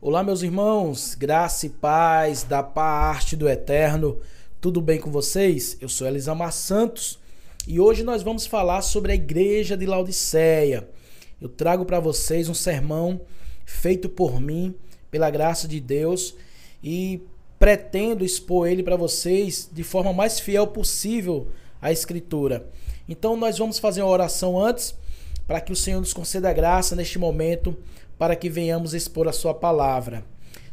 Olá, meus irmãos, graça e paz da parte do Eterno, tudo bem com vocês? Eu sou Elisamar Santos e hoje nós vamos falar sobre a igreja de Laodiceia. Eu trago para vocês um sermão feito por mim, pela graça de Deus, e pretendo expor ele para vocês de forma mais fiel possível à Escritura. Então nós vamos fazer uma oração antes, para que o Senhor nos conceda graça neste momento, para que venhamos expor a sua palavra.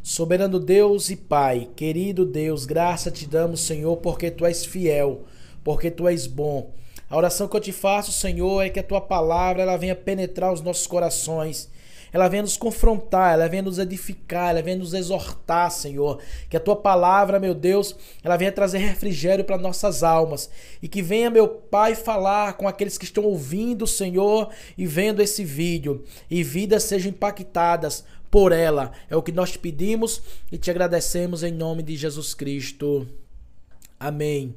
Soberano Deus e Pai, querido Deus, graça te damos, Senhor, porque tu és fiel, porque tu és bom. A oração que eu te faço, Senhor, é que a tua palavra ela venha penetrar os nossos corações, ela venha nos confrontar, ela venha nos edificar, ela venha nos exortar, Senhor. Que a tua palavra, meu Deus, ela venha trazer refrigério para nossas almas. E que venha, meu Pai, falar com aqueles que estão ouvindo, Senhor, e vendo esse vídeo. E vidas sejam impactadas por ela. É o que nós te pedimos e te agradecemos em nome de Jesus Cristo. Amém.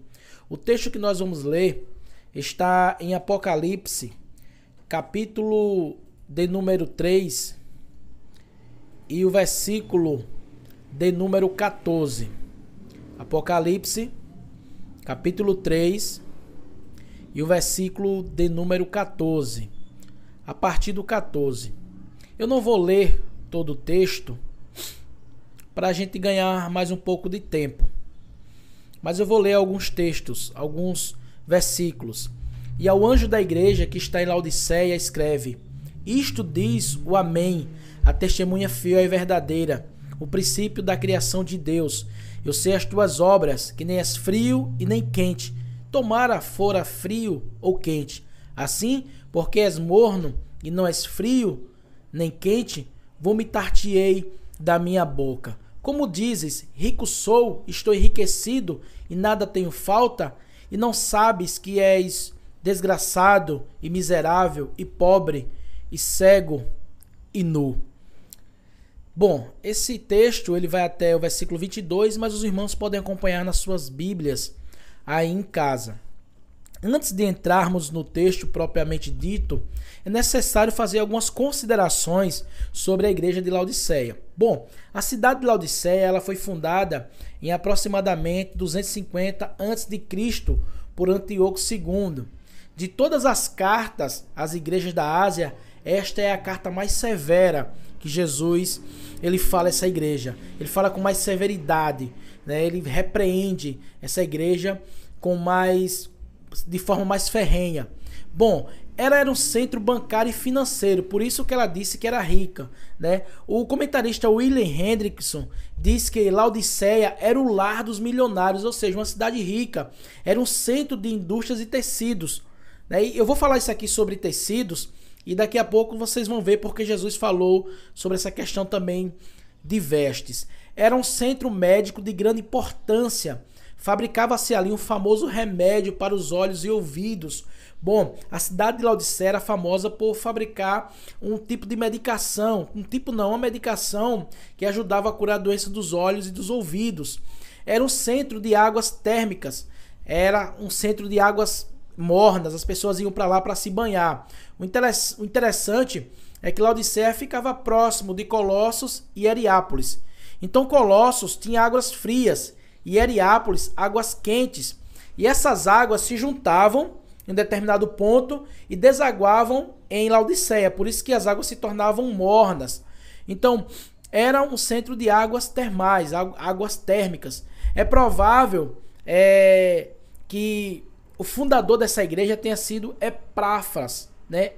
O texto que nós vamos ler está em Apocalipse, capítulo de número 3 e o versículo de número 14. Apocalipse, capítulo 3 e o versículo de número 14. A partir do 14. Eu não vou ler todo o texto para a gente ganhar mais um pouco de tempo, mas eu vou ler alguns textos, alguns versículos. E ao anjo da igreja que está em Laodiceia escreve: Isto diz o Amém, a testemunha fiel e verdadeira, o princípio da criação de Deus. Eu sei as tuas obras, que nem és frio e nem quente. Tomara fora frio ou quente. Assim, porque és morno e não és frio nem quente, vomitar-te-ei da minha boca. Como dizes, rico sou, estou enriquecido e nada tenho falta, e não sabes que és desgraçado e miserável e pobre, e cego e nu. Bom, esse texto ele vai até o versículo 22, mas os irmãos podem acompanhar nas suas Bíblias aí em casa. Antes de entrarmos no texto propriamente dito, é necessário fazer algumas considerações sobre a igreja de Laodiceia. Bom, a cidade de Laodiceia ela foi fundada em aproximadamente 250 a.C. por Antíoco II. De todas as cartas às igrejas da Ásia, esta é a carta mais severa que Jesus ele fala a essa igreja. Ele fala com mais severidade, né? Ele repreende essa igreja de forma mais ferrenha. Bom, ela era um centro bancário e financeiro, por isso que ela disse que era rica, né? O comentarista William Hendrickson diz que Laodiceia era o lar dos milionários, ou seja, uma cidade rica, era um centro de indústrias e tecidos. E eu vou falar isso aqui sobre tecidos e daqui a pouco vocês vão ver porque Jesus falou sobre essa questão também de vestes. Era um centro médico de grande importância. Fabricava-se ali um famoso remédio para os olhos e ouvidos. Bom, a cidade de Laodiceia era famosa por fabricar um tipo de medicação. Uma medicação que ajudava a curar a doença dos olhos e dos ouvidos. Era um centro de águas térmicas. Era um centro de águas mornas, as pessoas iam para lá para se banhar. O interessante é que Laodiceia ficava próximo de Colossos e Hierápolis. Então Colossos tinha águas frias e Hierápolis águas quentes. E essas águas se juntavam em um determinado ponto e desaguavam em Laodiceia. Por isso que as águas se tornavam mornas. Então era um centro de águas termais, águas térmicas. É provável que o fundador dessa igreja tenha sido Epáfras, né?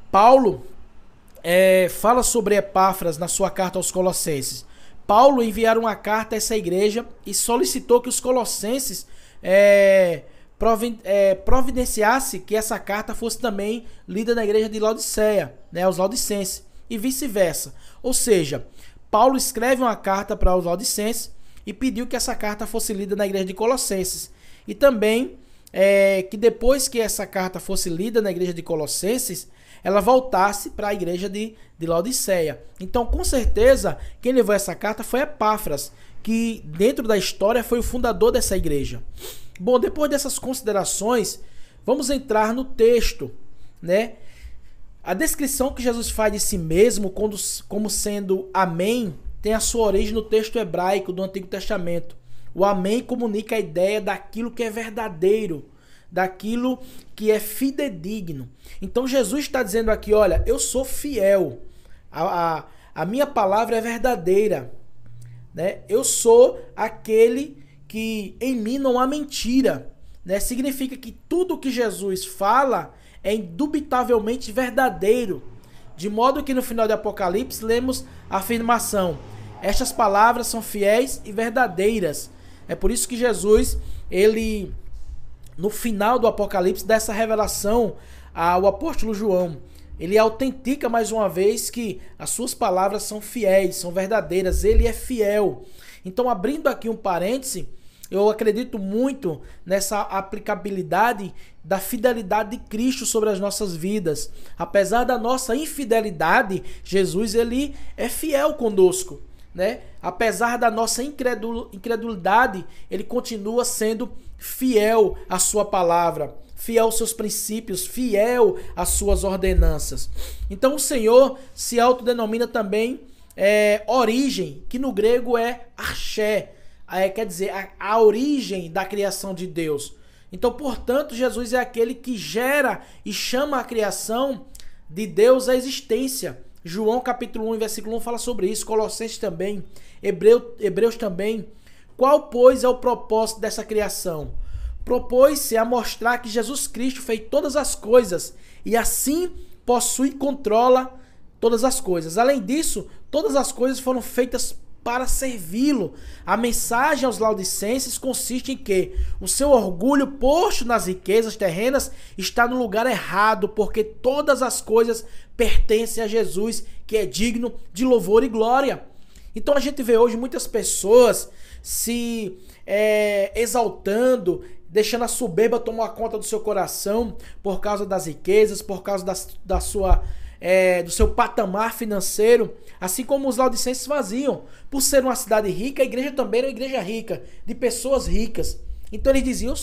Paulo fala sobre Epáfras na sua carta aos Colossenses. Paulo enviaram uma carta a essa igreja e solicitou que os colossenses providenciasse que essa carta fosse também lida na igreja de Laodiceia, né? Aos laodicenses, e vice-versa. Ou seja, Paulo escreve uma carta para os laodicenses e pediu que essa carta fosse lida na igreja de Colossenses. E também que depois que essa carta fosse lida na igreja de Colossenses, ela voltasse para a igreja de Laodiceia. Então, com certeza, quem levou essa carta foi Epáfras, que dentro da história foi o fundador dessa igreja. Bom, depois dessas considerações, vamos entrar no texto, né? A descrição que Jesus faz de si mesmo como sendo amém tem a sua origem no texto hebraico do Antigo Testamento. O amém comunica a ideia daquilo que é verdadeiro, daquilo que é fidedigno. Então Jesus está dizendo aqui, olha, eu sou fiel, a minha palavra é verdadeira, né? Eu sou aquele que em mim não há mentira, né? Significa que tudo que Jesus fala é indubitavelmente verdadeiro, de modo que no final de Apocalipse lemos a afirmação: estas palavras são fiéis e verdadeiras. É por isso que Jesus, ele, no final do Apocalipse, dá essa revelação ao apóstolo João. Ele autentica mais uma vez que as suas palavras são fiéis, são verdadeiras, ele é fiel. Então, abrindo aqui um parêntese, eu acredito muito nessa aplicabilidade da fidelidade de Cristo sobre as nossas vidas. Apesar da nossa infidelidade, Jesus, ele é fiel conosco, né? Apesar da nossa incredulidade, ele continua sendo fiel à sua palavra, fiel aos seus princípios, fiel às suas ordenanças. Então o Senhor se autodenomina também origem, que no grego é arché, quer dizer, a origem da criação de Deus. Então, portanto, Jesus é aquele que gera e chama a criação de Deus à existência. João capítulo 1, versículo 1 fala sobre isso, Colossenses também, Hebreus também. Qual, pois, é o propósito dessa criação? Propôs-se a mostrar que Jesus Cristo fez todas as coisas e assim possui e controla todas as coisas. Além disso, todas as coisas foram feitas para servi-lo. A mensagem aos Laodicenses consiste em que o seu orgulho posto nas riquezas terrenas está no lugar errado, porque todas as coisas pertencem a Jesus, que é digno de louvor e glória. Então a gente vê hoje muitas pessoas se exaltando, deixando a soberba tomar conta do seu coração por causa das riquezas, por causa do seu patamar financeiro, assim como os laodicenses faziam. Por ser uma cidade rica, a igreja também era uma igreja rica, de pessoas ricas. Então eles diziam,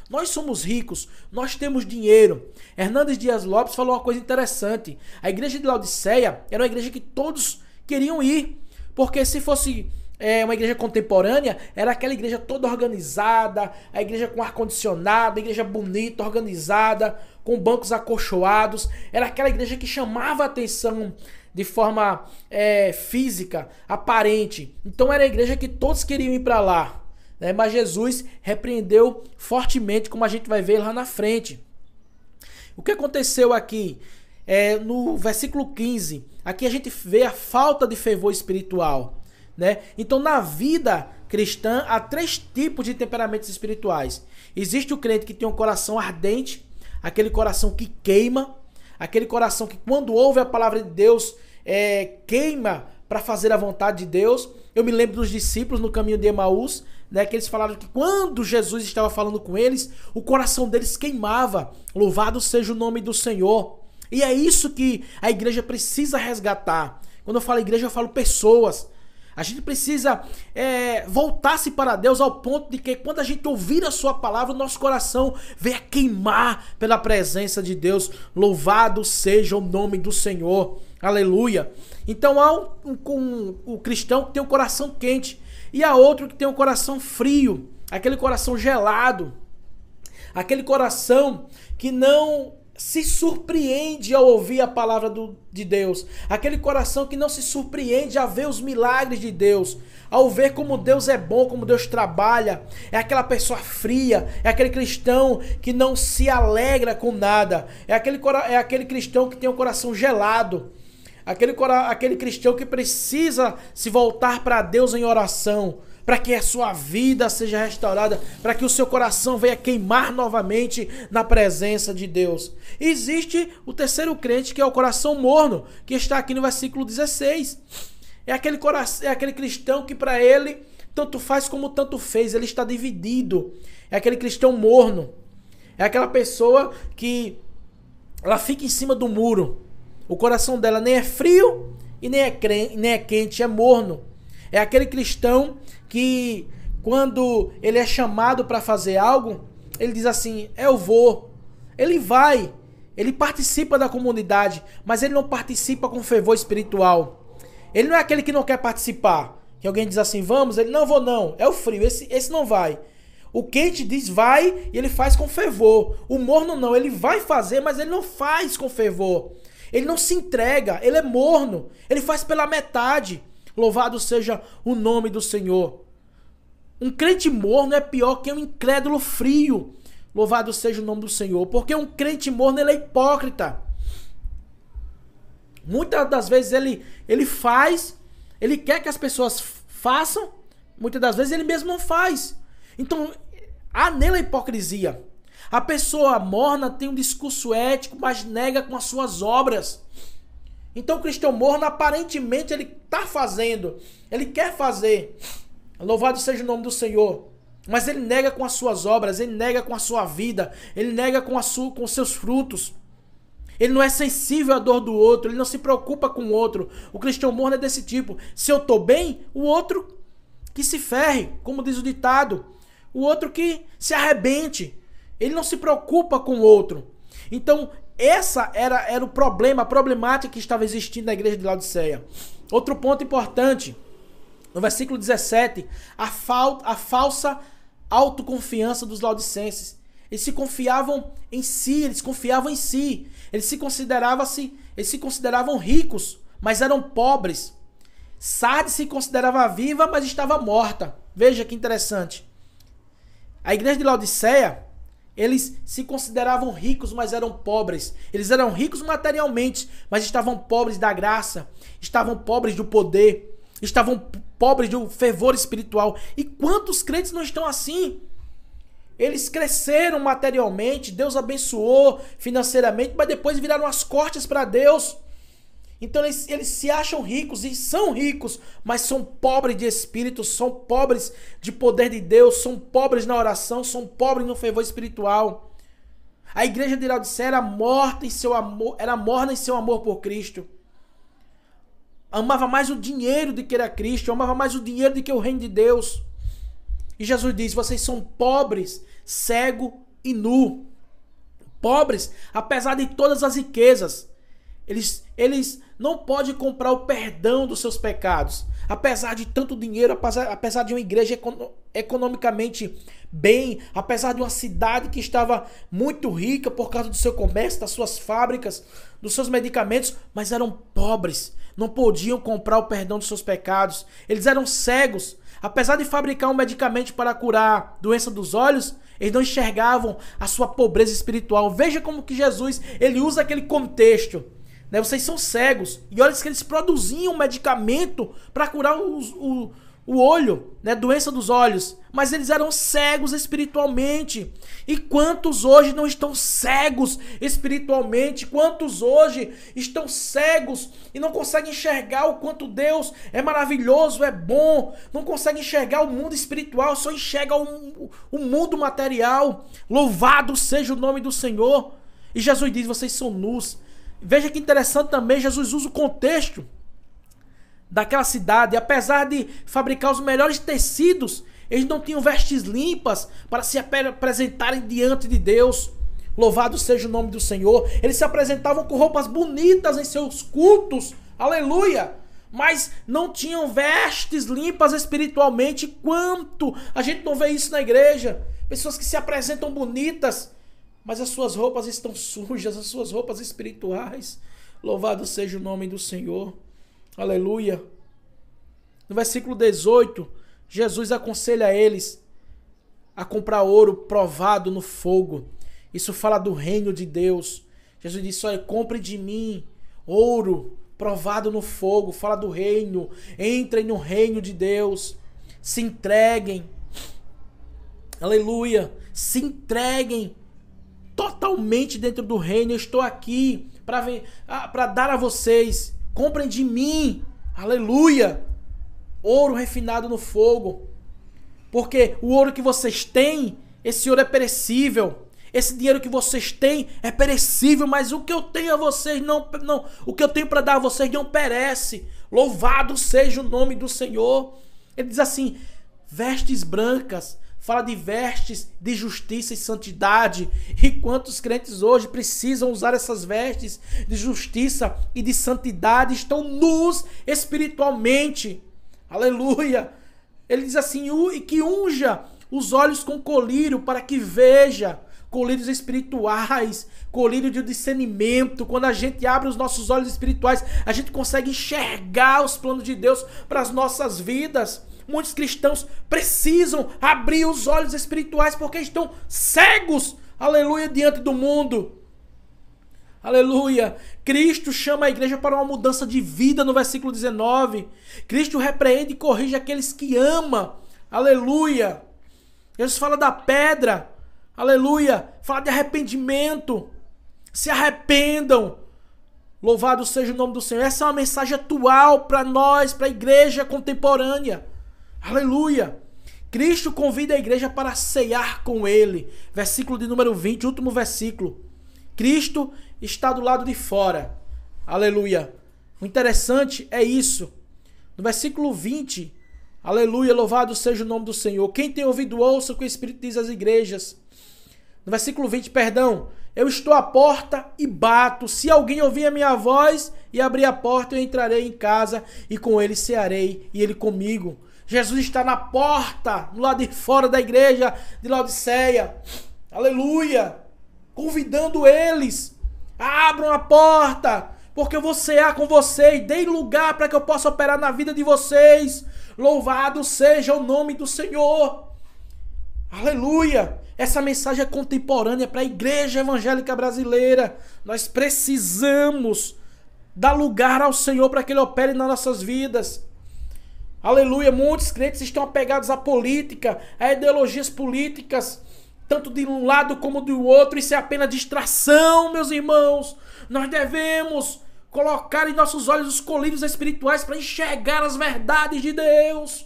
nós somos ricos, nós temos dinheiro. Hernandes Dias Lopes falou uma coisa interessante. A igreja de Laodiceia era uma igreja que todos queriam ir, porque se fosse uma igreja contemporânea, era aquela igreja toda organizada, a igreja com ar-condicionado, a igreja bonita, organizada, com bancos acolchoados. Era aquela igreja que chamava a atenção de forma física, aparente. Então era a igreja que todos queriam ir para lá, né? Mas Jesus repreendeu fortemente, como a gente vai ver lá na frente. O que aconteceu aqui? No versículo 15, aqui a gente vê a falta de fervor espiritual, né? Então, na vida cristã, há 3 tipos de temperamentos espirituais. Existe o crente que tem um coração ardente, aquele coração que queima, aquele coração que, quando ouve a palavra de Deus, queima para fazer a vontade de Deus. Eu me lembro dos discípulos no caminho de Emaús, né, que eles falaram que quando Jesus estava falando com eles, o coração deles queimava. Louvado seja o nome do Senhor. E é isso que a igreja precisa resgatar. Quando eu falo igreja, eu falo pessoas. A gente precisa voltar-se para Deus ao ponto de que quando a gente ouvir a sua palavra, o nosso coração venha queimar pela presença de Deus. Louvado seja o nome do Senhor. Aleluia. Então há o cristão que tem um coração quente e há outro que tem um coração frio, aquele coração gelado, aquele coração que não se surpreende ao ouvir a palavra de Deus, aquele coração que não se surpreende a ver os milagres de Deus, ao ver como Deus é bom, como Deus trabalha. É aquela pessoa fria, é aquele cristão que não se alegra com nada, é aquele cristão que tem um coração gelado, aquele cristão que precisa se voltar para Deus em oração, para que a sua vida seja restaurada, para que o seu coração venha queimar novamente na presença de Deus. E existe o terceiro crente, que é o coração morno, que está aqui no versículo 16. É aquele cristão que para ele tanto faz como tanto fez, ele está dividido. É aquele cristão morno. É aquela pessoa que ela fica em cima do muro. O coração dela nem é frio e nem é quente, é morno. É aquele cristão que, quando ele é chamado para fazer algo, ele diz assim, eu vou. ele vai, ele participa da comunidade, mas ele não participa com fervor espiritual. Ele não é aquele que não quer participar. Que alguém diz assim, vamos, ele não vou não, é o frio, esse não vai. O quente diz vai e ele faz com fervor. O morno não, ele vai fazer, mas ele não faz com fervor. Ele não se entrega, ele é morno, ele faz pela metade. Louvado seja o nome do Senhor. Um crente morno é pior que um incrédulo frio. Louvado seja o nome do Senhor. Porque um crente morno, ele é hipócrita. Muitas das vezes ele faz, ele quer que as pessoas façam, muitas das vezes ele mesmo não faz. Então, há nele a hipocrisia. A pessoa morna tem um discurso ético, mas nega com as suas obras. Então o cristão morno, aparentemente, ele está fazendo, ele quer fazer. Louvado seja o nome do Senhor. Mas ele nega com as suas obras, ele nega com a sua vida, ele nega com os seus frutos. Ele não é sensível à dor do outro, ele não se preocupa com o outro. O cristão morno é desse tipo. Se eu estou bem, o outro que se ferre, como diz o ditado. O outro que se arrebente. Ele não se preocupa com o outro. Então, essa era o problema, a problemática que estava existindo na igreja de Laodiceia. Outro ponto importante, no versículo 17, a falsa autoconfiança dos laodicenses. Eles se confiavam em si, Eles se consideravam ricos, mas eram pobres. Sardes se considerava viva, mas estava morta. Veja que interessante. A igreja de Laodiceia, eles se consideravam ricos, mas eram pobres. Eles eram ricos materialmente, mas estavam pobres da graça. Estavam pobres do poder. Estavam pobres do fervor espiritual. E quantos crentes não estão assim? Eles cresceram materialmente, Deus abençoou financeiramente, mas depois viraram as costas para Deus. Então eles se acham ricos e são ricos, mas são pobres de espírito, são pobres de poder de Deus, são pobres na oração, são pobres no fervor espiritual. A igreja de Laodiceia era morna em seu amor por Cristo. Amava mais o dinheiro do que era Cristo, amava mais o dinheiro do que o reino de Deus. E Jesus diz, vocês são pobres, cego e nu. Pobres, apesar de todas as riquezas. Eles não podem comprar o perdão dos seus pecados. Apesar de tanto dinheiro, apesar de uma igreja economicamente bem, apesar de uma cidade que estava muito rica por causa do seu comércio, das suas fábricas, dos seus medicamentos, mas eram pobres. Não podiam comprar o perdão dos seus pecados. Eles eram cegos. Apesar de fabricar um medicamento para curar a doença dos olhos, eles não enxergavam a sua pobreza espiritual. Veja como que Jesus ele usa aquele contexto. Né? Vocês são cegos. E olha que eles produziam um medicamento para curar o olho, né? Doença dos olhos. Mas eles eram cegos espiritualmente. E quantos hoje não estão cegos espiritualmente? Quantos hoje estão cegos e não conseguem enxergar o quanto Deus é maravilhoso, é bom? Não conseguem enxergar o mundo espiritual, só enxerga o mundo material. Louvado seja o nome do Senhor. E Jesus diz, vocês são nus. Veja que interessante também, Jesus usa o contexto daquela cidade. Apesar de fabricar os melhores tecidos, eles não tinham vestes limpas para se apresentarem diante de Deus. Louvado seja o nome do Senhor. Eles se apresentavam com roupas bonitas em seus cultos. Aleluia! Mas não tinham vestes limpas espiritualmente. Quanto a gente não vê isso na igreja? Pessoas que se apresentam bonitas, mas as suas roupas estão sujas, as suas roupas espirituais. Louvado seja o nome do Senhor. Aleluia. No versículo 18, Jesus aconselha eles a comprar ouro provado no fogo. Isso fala do reino de Deus. Jesus disse, olha, compre de mim ouro provado no fogo. Fala do reino. Entrem no reino de Deus. Se entreguem. Aleluia. Se entreguem totalmente dentro do reino. Eu estou aqui para dar a vocês. Comprem de mim. Aleluia. Ouro refinado no fogo. Porque o ouro que vocês têm, esse ouro é perecível. Esse dinheiro que vocês têm é perecível, mas o que eu tenho a vocês o que eu tenho para dar a vocês não perece. Louvado seja o nome do Senhor. Ele diz assim: vestes brancas fala de vestes de justiça e santidade. E quantos crentes hoje precisam usar essas vestes de justiça e de santidade, estão nus espiritualmente. Aleluia! Ele diz assim, e que unja os olhos com colírio para que veja. Colírios espirituais, colírio de discernimento. Quando a gente abre os nossos olhos espirituais, a gente consegue enxergar os planos de Deus para as nossas vidas. Muitos cristãos precisam abrir os olhos espirituais porque estão cegos, aleluia, diante do mundo. Aleluia. Cristo chama a igreja para uma mudança de vida no versículo 19. Cristo repreende e corrige aqueles que ama. Aleluia. Jesus fala da pedra. Aleluia. Fala de arrependimento. Se arrependam. Louvado seja o nome do Senhor. Essa é uma mensagem atual para nós, para a igreja contemporânea. Aleluia. Cristo convida a igreja para ceiar com ele. Versículo de número 20, último versículo. Cristo está do lado de fora. Aleluia. O interessante é isso. No versículo 20, aleluia, louvado seja o nome do Senhor. Quem tem ouvido, ouça o que o Espírito diz às igrejas. No versículo 20, perdão. Eu estou à porta e bato. Se alguém ouvir a minha voz e abrir a porta, eu entrarei em casa e com ele cearei e ele comigo. Jesus está na porta, do lado de fora da igreja de Laodiceia. Aleluia. Convidando eles. Abram a porta, porque eu vou cear com vocês. Dei lugar para que eu possa operar na vida de vocês. Louvado seja o nome do Senhor. Aleluia. Essa mensagem é contemporânea para a igreja evangélica brasileira. Nós precisamos dar lugar ao Senhor para que Ele opere nas nossas vidas. Aleluia. Muitos crentes estão apegados à política, a ideologias políticas, tanto de um lado como do outro. Isso é apenas distração, meus irmãos. Nós devemos colocar em nossos olhos os colírios espirituais para enxergar as verdades de Deus.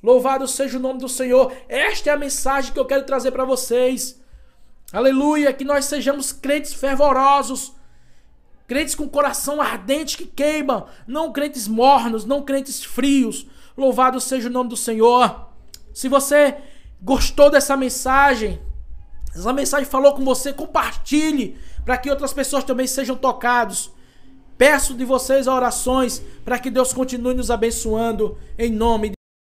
Louvado seja o nome do Senhor. Esta é a mensagem que eu quero trazer para vocês. Aleluia. Que nós sejamos crentes fervorosos, crentes com coração ardente que queima, não crentes mornos, não crentes frios. Louvado seja o nome do Senhor. Se você gostou dessa mensagem, essa mensagem falou com você, compartilhe para que outras pessoas também sejam tocadas. Peço de vocês orações para que Deus continue nos abençoando em nome de